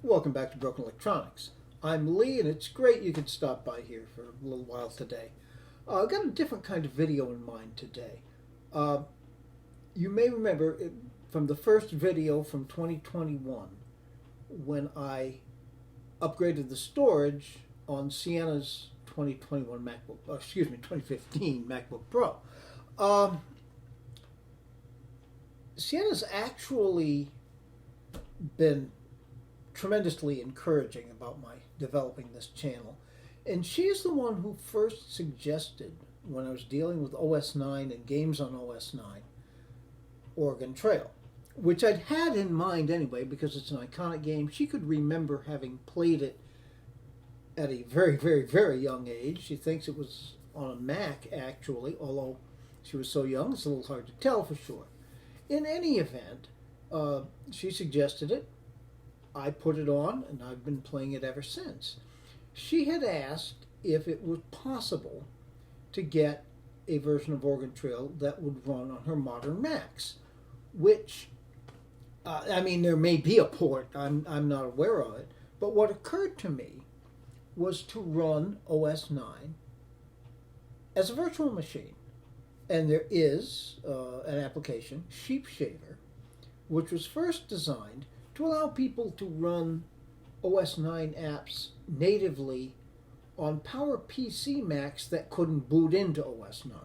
Welcome back to Broken Electronics. I'm Lee, and it's great you could stop by here for a little while today. I've got a different kind of video in mind today. You may remember it from the first video from 2021 when I upgraded the storage on Sienna's 2015 MacBook Pro. Sienna's actually been tremendously encouraging about my developing this channel, and she is the one who first suggested, when I was dealing with OS 9 and games on OS 9, Oregon Trail, which I'd had in mind anyway because it's an iconic game. She could remember having played it at a very, very, very young age. She thinks it was on a Mac, actually, although she was so young it's a little hard to tell for sure. In any event, she suggested it. I put it on, and I've been playing it ever since. She had asked if it was possible to get a version of Oregon Trail that would run on her modern Macs, which, there may be a port. I'm not aware of it. But what occurred to me was to run OS 9 as a virtual machine. And there is an application, SheepShaver, which was first designed to allow people to run OS 9 apps natively on PowerPC Macs that couldn't boot into OS 9.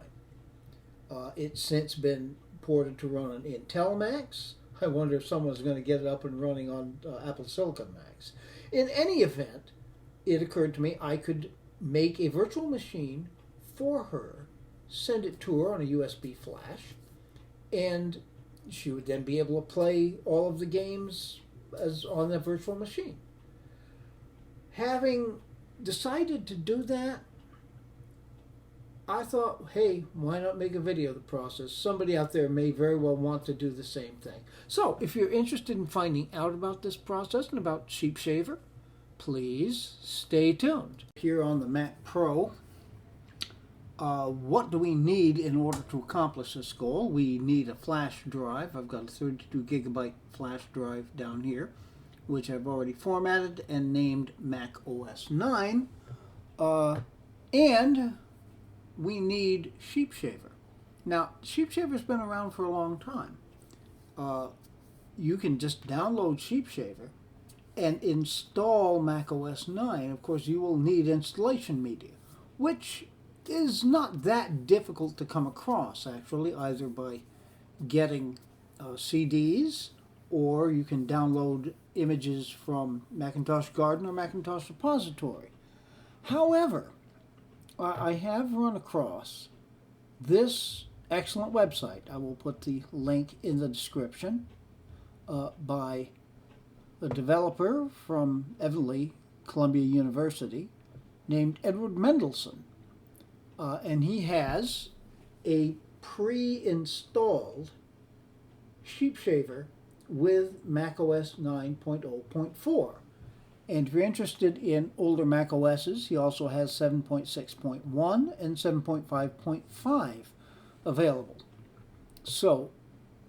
It's since been ported to run on Intel Macs. I wonder if someone's going to get it up and running on Apple Silicon Macs. In any event, it occurred to me I could make a virtual machine for her, send it to her on a USB flash, and she would then be able to play all of the games as on the virtual machine. Having decided to do that, I thought, hey, why not make a video of the process? Somebody out there may very well want to do the same thing. So if you're interested in finding out about this process and about SheepShaver, please stay tuned. Here on the Mac Pro, what do we need in order to accomplish this goal? We need a flash drive. I've got a 32 gigabyte flash drive down here, which I've already formatted and named Mac OS 9. And we need SheepShaver. Now, SheepShaver's been around for a long time. You can just download SheepShaver and install Mac OS 9. Of course, you will need installation media, which is not that difficult to come across, actually, either by getting CDs, or you can download images from Macintosh Garden or Macintosh Repository. However, I have run across this excellent website. I will put the link in the description, by a developer from, evidently, Columbia University, named Edward Mendelson. And he has a pre-installed SheepShaver with macOS 9.0.4. And if you're interested in older Mac OSs, he also has 7.6.1 and 7.5.5 available. So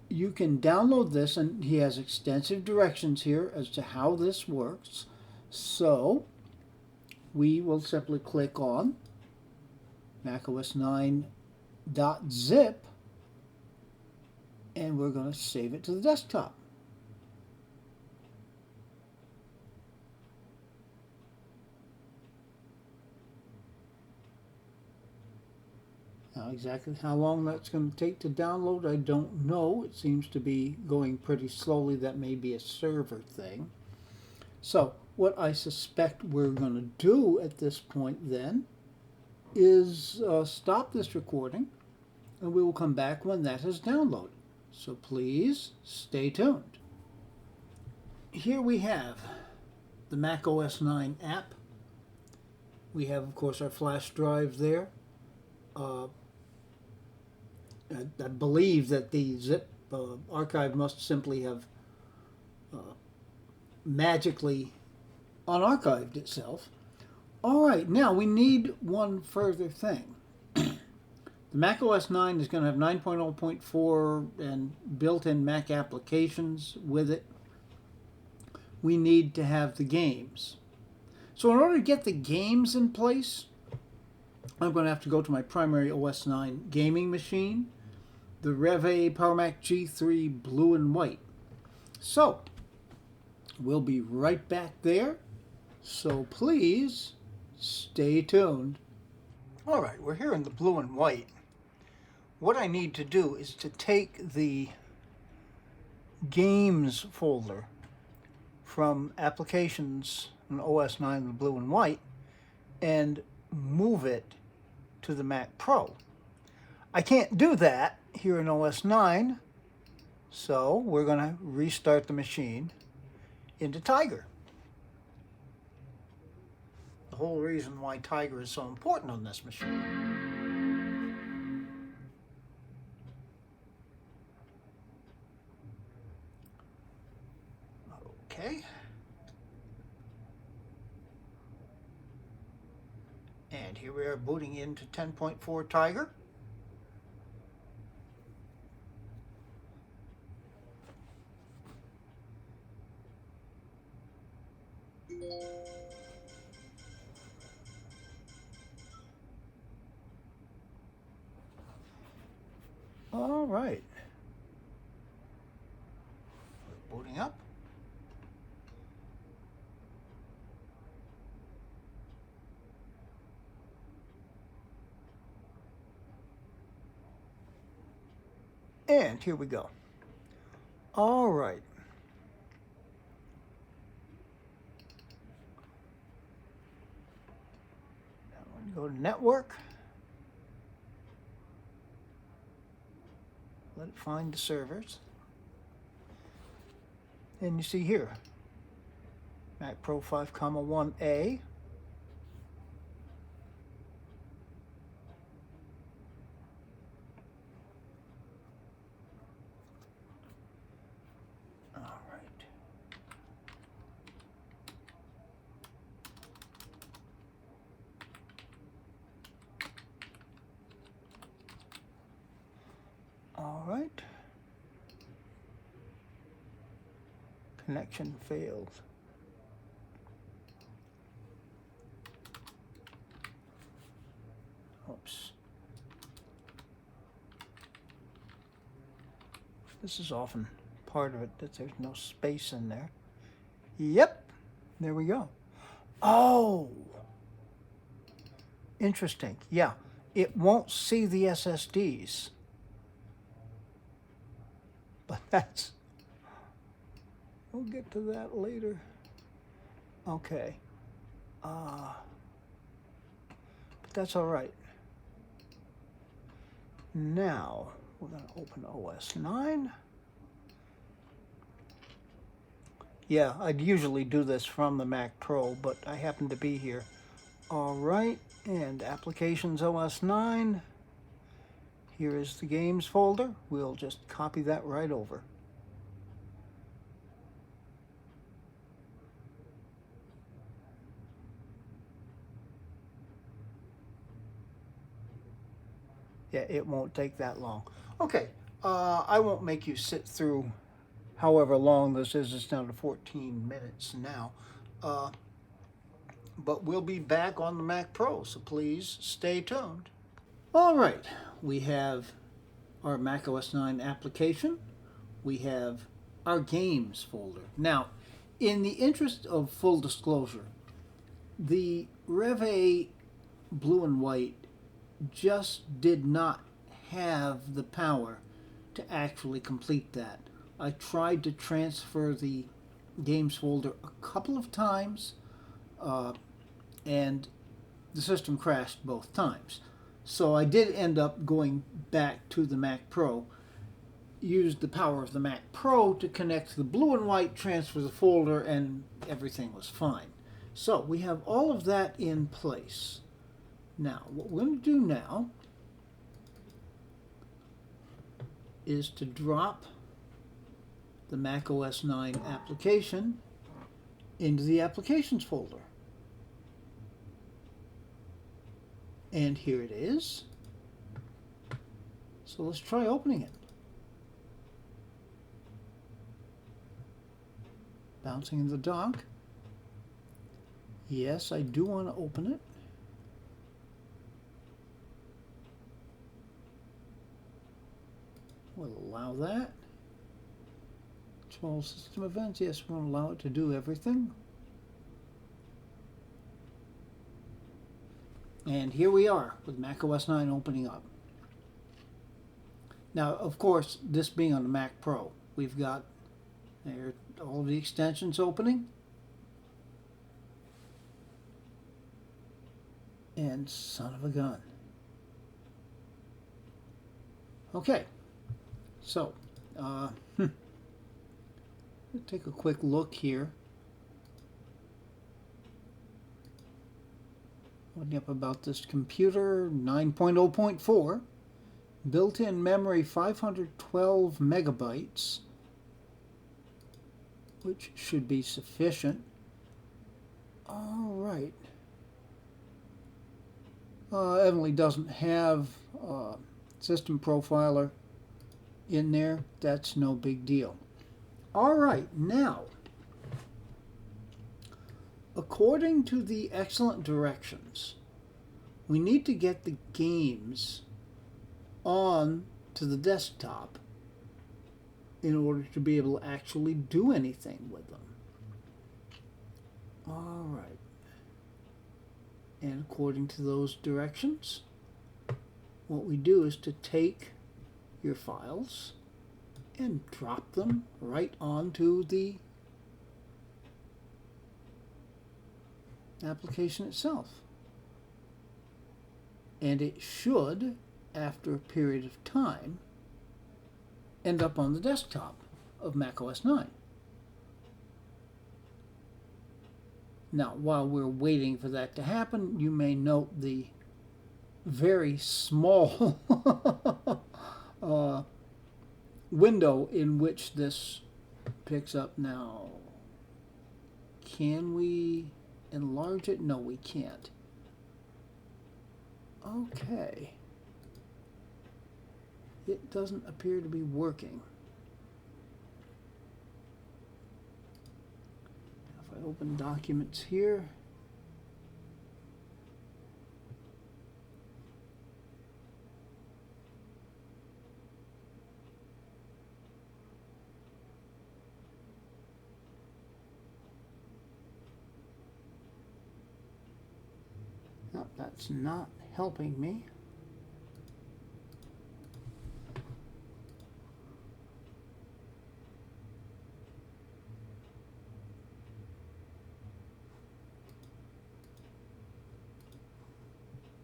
you can download this, and he has extensive directions here as to how this works. So we will simply click on macOS 9.zip, and we're going to save it to the desktop. Now, exactly how long that's going to take to download, I don't know. It seems to be going pretty slowly. That may be a server thing. So what I suspect we're going to do at this point then is stop this recording, and we will come back when that has downloaded. So please stay tuned. Here we have the Mac OS 9 app. We have, of course, our flash drive there. I believe that the zip archive must simply have magically unarchived itself. All right, now we need one further thing. The Mac OS 9 is going to have 9.0.4 and built-in Mac applications with it. we need to have the games. So in order to get the games in place, I'm going to have to go to my primary OS 9 gaming machine, the Reve PowerMac G3 blue and white. So we'll be right back there, so please stay tuned. All right, we're here in the blue and white. What I need to do is to take the games folder from applications in OS 9 in the blue and white and move it to the Mac Pro. I can't do that here in OS 9, so we're going to restart the machine into Tiger. The whole reason why Tiger is so important on this machine. Okay. And here we are booting into 10.4 Tiger. All right. Booting up. And here we go. All right. Now I'm going to go to Network. Let it find the servers. And you see here, Mac Pro 5,1A. All right. Connection failed. Oops. This is often part of it, that there's no space in there. Yep, there we go. Oh, interesting. Yeah, it won't see the SSDs. But that's, we'll get to that later. Okay. But that's all right. Now, we're going to open OS 9. Yeah, I'd usually do this from the Mac Pro, but I happen to be here. All right, and Applications OS 9. Here is the games folder. We'll just copy that right over. Yeah, it won't take that long. Okay, I won't make you sit through however long this is. It's down to 14 minutes now. But we'll be back on the Mac Pro, so please stay tuned. All right, we have our Mac OS 9 application. We have our games folder. Now, in the interest of full disclosure, the Reve blue and white just did not have the power to actually complete that. I tried to transfer the games folder a couple of times, and the system crashed both times. So I did end up going back to the Mac Pro, used the power of the Mac Pro to connect the blue and white, transfer the folder, and everything was fine. So we have all of that in place. Now, what we're going to do now is to drop the Mac OS 9 application into the Applications folder. And here it is. So let's try opening it. Bouncing in the dock. Yes, I do want to open it. We'll allow that. Small system events. Yes, we'll allow it to do everything. And here we are with macOS 9 opening up. Now, of course, this being on the Mac Pro, we've got there all the extensions opening. And son of a gun. Okay, so let's take a quick look here. Looking up about this computer, 9.0.4, built-in memory 512 megabytes, which should be sufficient. All right. Evidently doesn't have system profiler in there. That's no big deal. All right, now, according to the excellent directions, we need to get the games on to the desktop in order to be able to actually do anything with them. All right. And according to those directions, what we do is to take your files and drop them right onto the application itself. And it should, after a period of time, end up on the desktop of macOS 9. Now, while we're waiting for that to happen, you may note the very small window in which this picks up. Now, can we enlarge it? No, we can't. Okay. It doesn't appear to be working. If I open documents here, no, that's not helping me.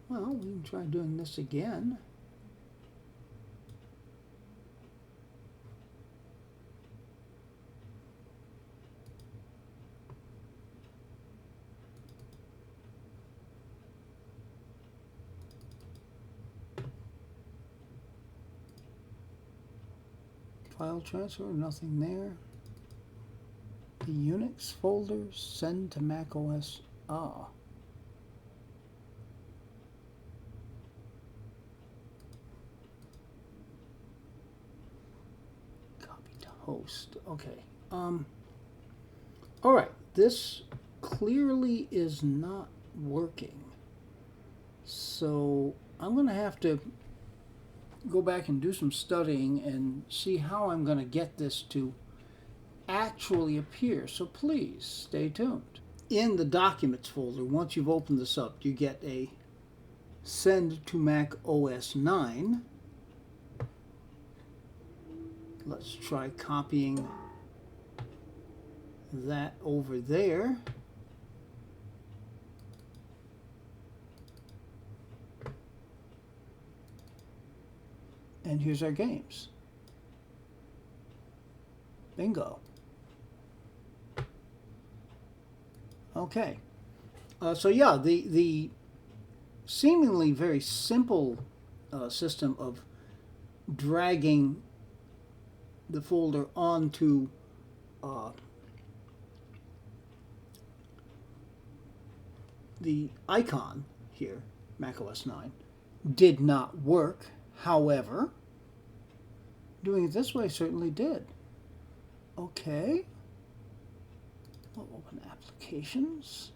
Well, we can try doing this again. File transfer, nothing there. The Unix folder, send to macOS. Ah. Host. Okay. All right. This clearly is not working. So I'm going to have to go back and do some studying and see how I'm going to get this to actually appear. So please stay tuned. In the Documents folder, once you've opened this up, you get a Send to Mac OS 9. Let's try copying that over there. And here's our games. Bingo. Okay. So yeah, the seemingly very simple system of dragging the folder onto the icon here, macOS 9, did not work. However, doing it this way certainly did. Okay. We'll open applications.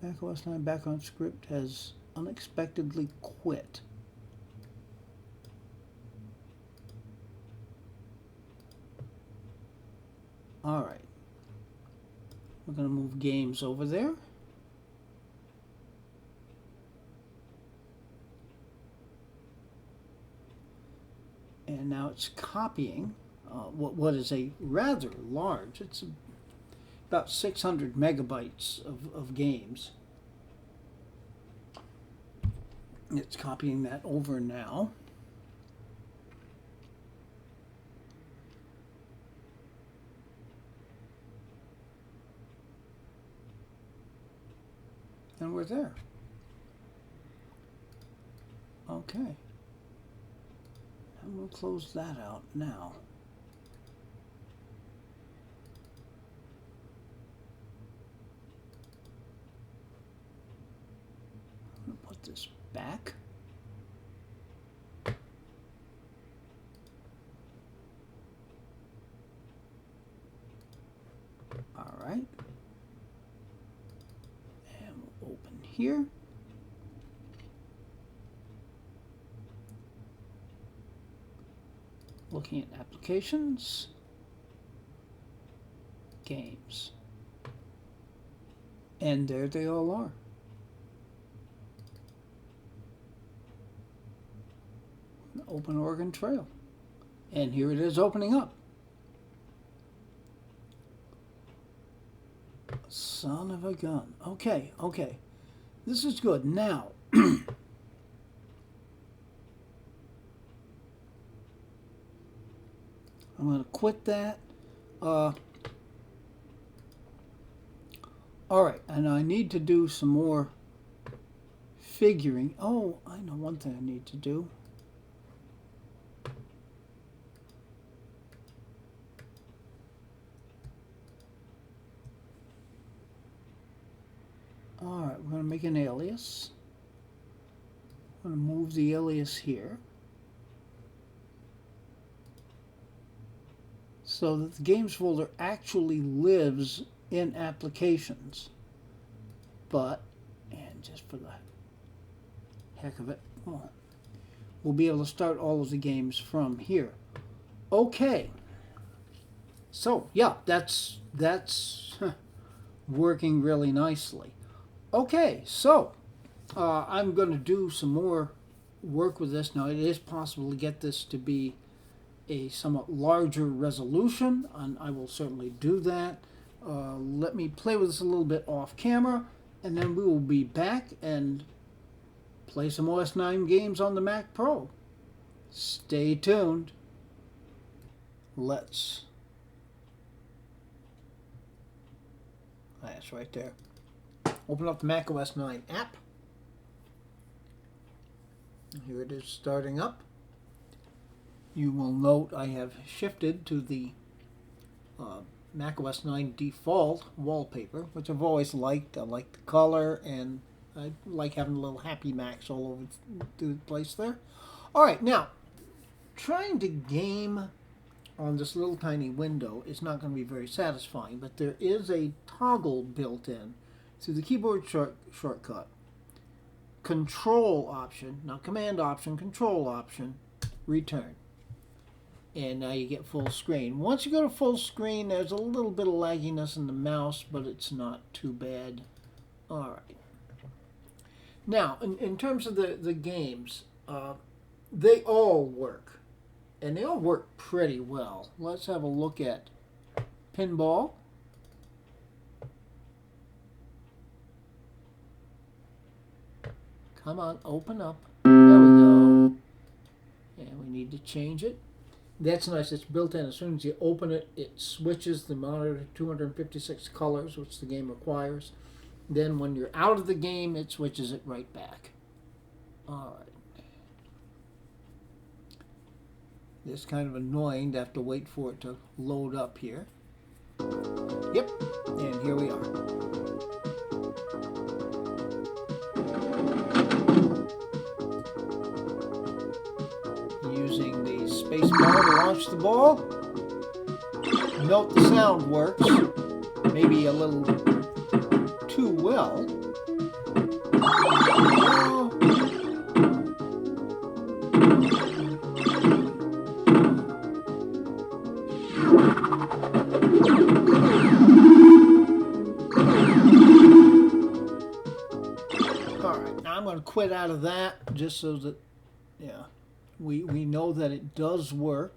macOS 9 background script has unexpectedly quit. All right. We're going to move games over there. And now it's copying what is a rather large, it's about 600 megabytes of games. It's copying that over now. And we're there. Okay. And we'll close that out now. I'm going to put this back. All right. And we'll open here. Looking at applications, games, and there they all are. Open Oregon Trail, and here it is opening up. Son of a gun. Okay, okay, this is good. Now I'm going to quit that. All right, and I need to do some more figuring. Oh, I know one thing I need to do. All right, we're going to make an alias. I'm going to move the alias here, so that the games folder actually lives in applications. But, and just for the heck of it, well, we'll be able to start all of the games from here. Okay. So, yeah, that's working really nicely. Okay, so I'm going to do some more work with this. Now, it is possible to get this to be a somewhat larger resolution, and I will certainly do that. Let me play with this a little bit off camera, and then we will be back and play some OS 9 games on the Mac Pro. Stay tuned. That's right there. Open up the Mac OS 9 app. Here it is starting up. You will note I have shifted to the Mac OS 9 default wallpaper, which I've always liked. I like the color, and I like having little happy Macs all over the place there. All right, now, trying to game on this little tiny window is not going to be very satisfying, but there is a toggle built in through the keyboard shortcut. Control option, not command option, control option, return. And now you get full screen. Once you go to full screen, there's a little bit of lagginess in the mouse, but it's not too bad. All right. Now, in terms of the games, they all work. And they all work pretty well. Let's have a look at Pinball. Come on, open up. There we go. And we need to change it. That's nice. It's built in. As soon as you open it, it switches the monitor to 256 colors, which the game requires. Then when you're out of the game, it switches it right back. All right. It's kind of annoying to have to wait for it to load up here. Yep, and here we are. Using the space bar to launch the ball. note the sound works, maybe a little too well. Alright, now I'm going to quit out of that just so that, yeah, we know that it does work.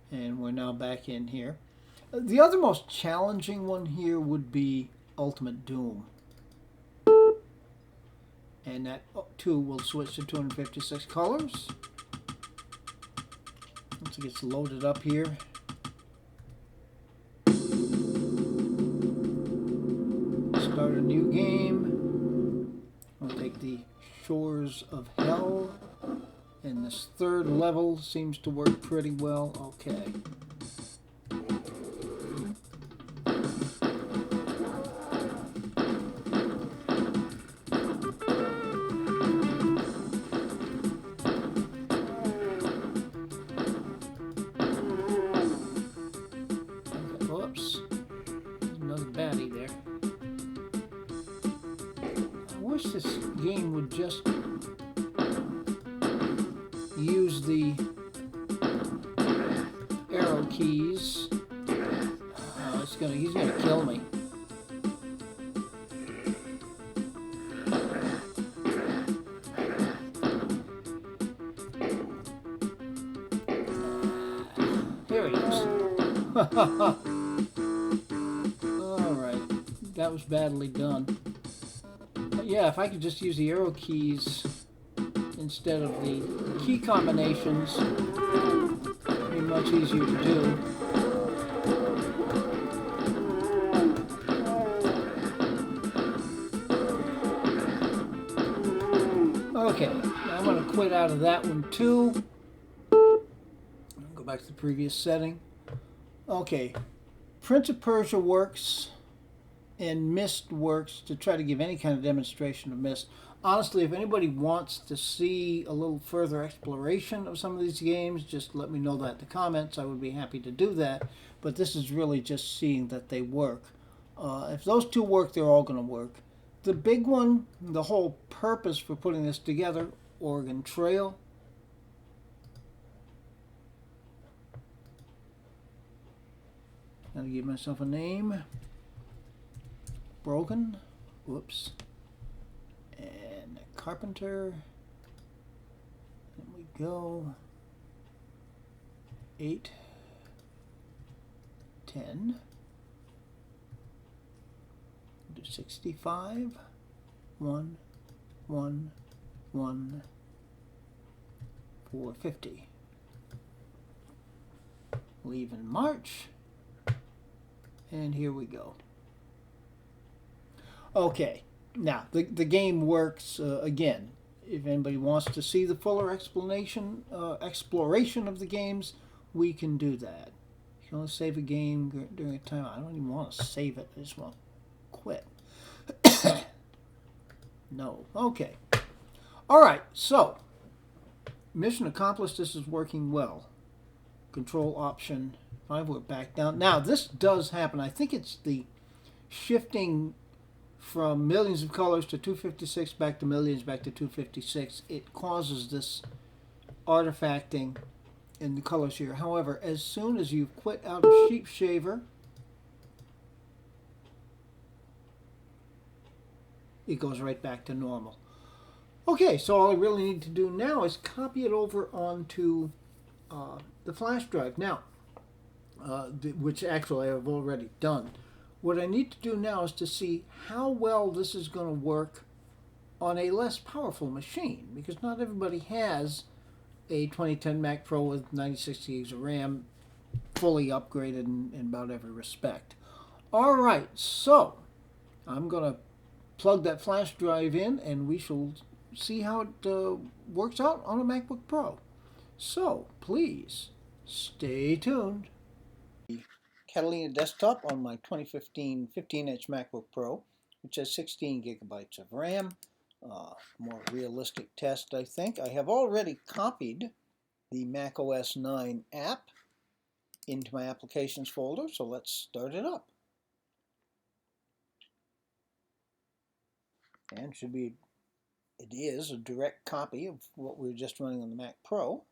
And we're now back in here. The other most challenging one here would be Ultimate Doom. And that too will switch to 256 colors. Once it gets loaded up here. Start a new game. I'll take the Shores of Hell. And this third level seems to work pretty well. Okay. Whoops. There's another baddie there. I wish this game would just use the arrow keys. Oh, he's gonna kill me. Here he is. Alright, that was badly done. But yeah, if I could just use the arrow keys instead of the key combinations, it'd be much easier to do. Okay, now I'm going to quit out of that one too. Go back to the previous setting. Okay, Prince of Persia works and Myst works to try to give any kind of demonstration of Myst. Honestly, if anybody wants to see a little further exploration of some of these games, just let me know that in the comments. I would be happy to do that. But this is really just seeing that they work. If those two work, they're all going to work. The big one, the whole purpose for putting this together, Oregon Trail. Gotta give myself a name. Broken. Whoops. And Carpenter. There we go. 8, 10. Do 65. 1, 1, 1, 450. Leave in March. And here we go. Okay, now the game works again. If anybody wants to see the fuller exploration of the games, we can do that. You can only save a game during a time. I don't even want to save it. I just want to quit. No. Okay. All right. So, mission accomplished. This is working well. Control Option 5. We're back down. Now, this does happen. I think it's the shifting from millions of colors to 256 back to millions back to 256. It causes this artifacting in the colors here. However, as soon as you quit out of SheepShaver, it goes right back to normal. Okay, so all I really need to do now is copy it over onto the flash drive. Now, which actually I have already done. What I need to do now is to see how well this is going to work on a less powerful machine, because not everybody has a 2010 Mac Pro with 96 gigs of RAM fully upgraded in about every respect. All right, so I'm going to plug that flash drive in and we shall see how it works out on a MacBook Pro. So please stay tuned. Catalina desktop on my 2015 15-inch MacBook Pro, which has 16 gigabytes of RAM. More realistic test, I think. I have already copied the macOS 9 app. into my applications folder, so let's start it up. And it is a direct copy of what we were just running on the Mac Pro.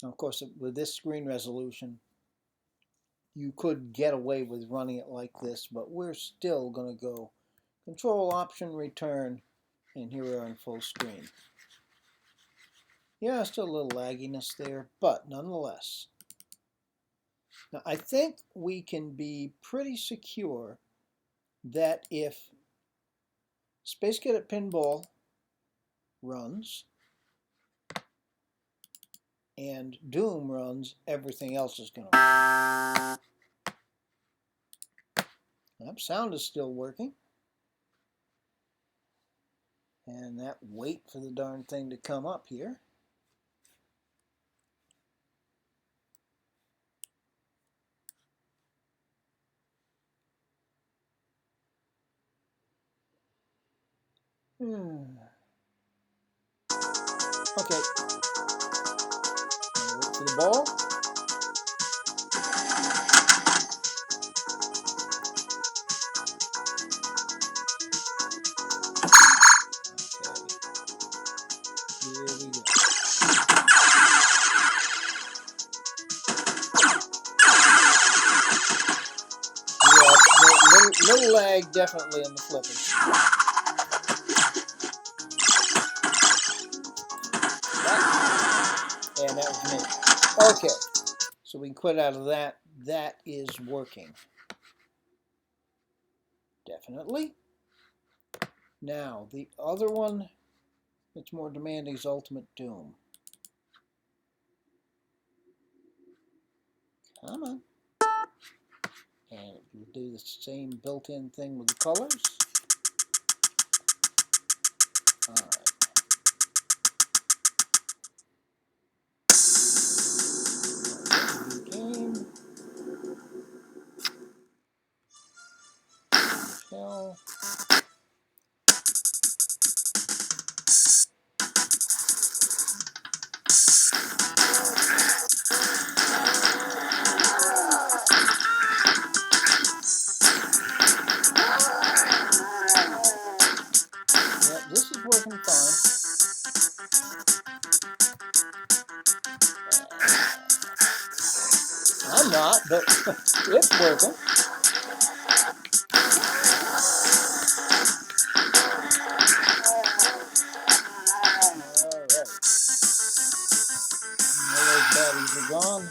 Now, of course, with this screen resolution, you could get away with running it like this, but we're still going to go Control, Option, Return, and here we are in full screen. Yeah, still a little lagginess there, but nonetheless. Now, I think we can be pretty secure that if Space Cadet Pinball runs and Doom runs, everything else is going to run. That sound is still working. And that wait for the darn thing to come up here. Okay. Wait for the ball. Okay. Here we go. Yeah, little lag definitely in the flippers. And that was me. Okay. So we can quit out of that. That is working. Definitely. Now, the other one that's more demanding is Ultimate Doom. Come on. And we'll do the same built-in thing with the colors. All right. Game. Tell. This is working fine. I'm not, but it's working. Alright. All those batteries are gone.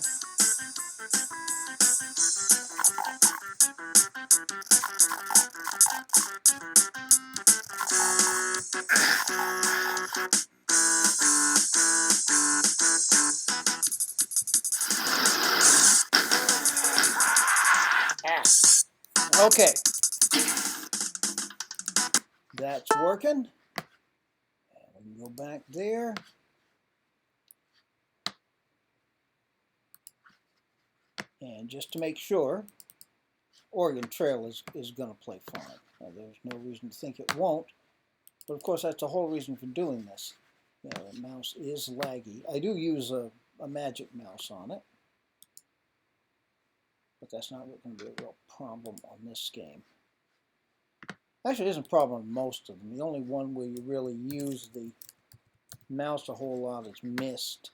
Okay. That's working. And we can go back there. And just to make sure, Oregon Trail is going to play fine. Now, there's no reason to think it won't. But of course, that's the whole reason for doing this. Yeah, the mouse is laggy. I do use a magic mouse on it. But that's not going to be a real problem on this game. Actually, it isn't a problem on most of them. The only one where you really use the mouse a whole lot is Myst.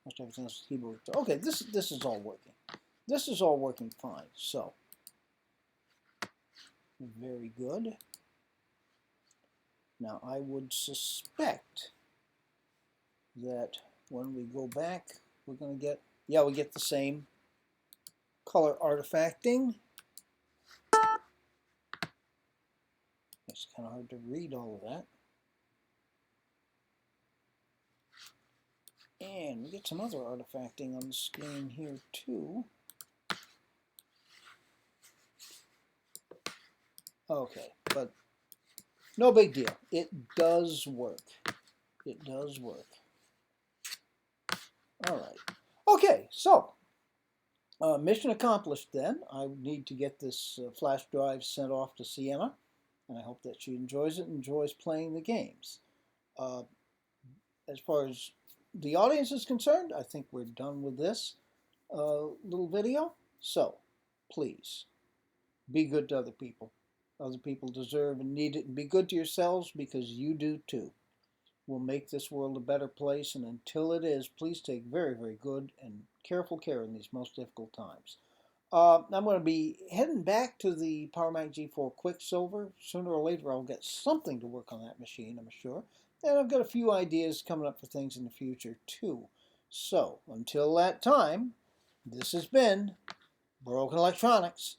Most everything else is keyboard. Okay, this is all working. This is all working fine. So, very good. Now, I would suspect that when we go back, we're going to get, yeah, we get the same color artifacting. It's kind of hard to read all of that. And we get some other artifacting on the screen here too. Okay, but no big deal. It does work. It does work. All right. Okay, so mission accomplished then. I need to get this flash drive sent off to Sienna, and I hope that she enjoys it and enjoys playing the games. as far as the audience is concerned, I think we're done with this little video. So, please, be good to other people. Other people deserve and need it. And be good to yourselves because you do too. We'll make this world a better place. And until it is, please take very, very good and careful care in these most difficult times. I'm going to be heading back to the PowerMac G4 Quicksilver. Sooner or later, I'll get something to work on that machine, I'm sure. And I've got a few ideas coming up for things in the future, too. So, until that time, this has been Broken Electronics.